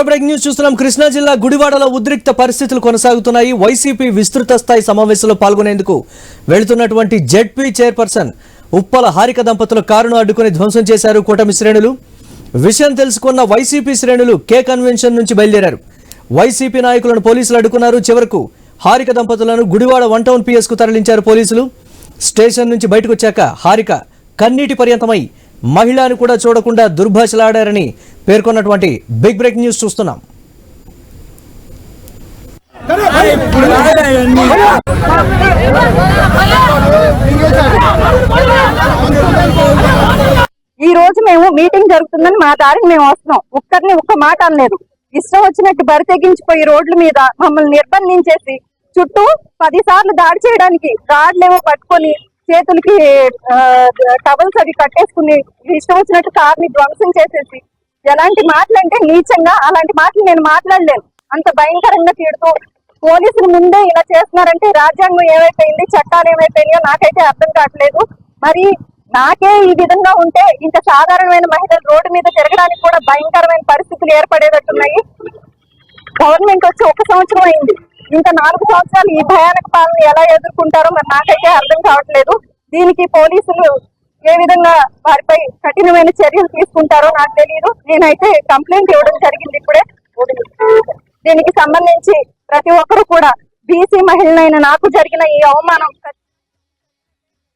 Breaking news చూస్తున్నాం. కృష్ణా జిల్లా గుడివాడలో ఉద్రిక్త పరిస్థితులు కొనసాగుతున్నాయి. వైసీపీ విస్తృత స్థాయి సమావేశంలో పాల్గొనేందుకు వెళుతున్నటువంటి జెడ్పీ చైర్పర్సన్ ఉప్పల హారిక దంపతుల కారును అడ్డుకుని ధ్వంసం చేశారు కూటమి శ్రేణులు. విషయం తెలుసుకున్న వైసీపీ శ్రేణులు కే కన్వెన్షన్ నుంచి బయలుదేరారు. వైసీపీ నాయకులను పోలీసులు అడ్డుకున్నారు. చివరకు హారిక దంపతులను గుడివాడ 1 టౌన్ PS కు తరలించారు పోలీసులు. స్టేషన్ నుంచి బయటకు వచ్చాక హారిక కన్నీటి పర్యంతమై మహిళను కూడా చూడకుండా దుర్భాషలాడారని పేర్కొన్నటువంటి బిగ్ బ్రేక్ న్యూస్ చూస్తున్నాం. ఈ రోజు మేము మీటింగ్ జరుగుతుందని మా దారిని మేము వస్తున్నాం. ఒక్కరిని ఒక్క మాట అనలేదు. ఇష్టం వచ్చినట్టు బరి తెగించిపోయి రోడ్ల మీద మమ్మల్ని నిర్బంధించేసి చుట్టూ 10 సార్లు దాడి చేయడానికి రాడ్లేమో పట్టుకొని చేతులకి టవల్స్ అవి కట్టేసుకుని ఇష్టం వచ్చినట్టు కార్ని ధ్వంసం చేసేసి ఎలాంటి మాటలు అంటే నీచంగా అలాంటి మాటలు నేను మాట్లాడలేను. అంత భయంకరంగా తీడుతూ పోలీసుల ముందే ఇలా చేస్తున్నారంటే రాజ్యాంగం ఏమైపోయింది, చట్టాలు ఏమైపోయినాయో నాకైతే అర్థం కావట్లేదు. మరి నాకే ఈ విధంగా ఉంటే ఇంకా సాధారణమైన మహిళలు రోడ్డు మీద తిరగడానికి కూడా భయంకరమైన పరిస్థితులు ఏర్పడేటట్టున్నాయి. గవర్నమెంట్ వచ్చి 1 సంవత్సరం అయింది. ఇంకా 4 సంవత్సరాలు ఈ భయానక పాలన ఎలా ఎదుర్కొంటారో మరి నాకైతే అర్థం కావట్లేదు. దీనికి పోలీసులు ఏ విధంగా వారిపై కఠినమైన చర్యలు తీసుకుంటారో నాకు తెలియదు. నేనైతే కంప్లైంట్ ఇవ్వడం జరిగింది ఇప్పుడే. దీనికి సంబంధించి ప్రతి ఒక్కరు కూడా బీసీ మహిళనైన నాకు జరిగిన ఈ అవమానం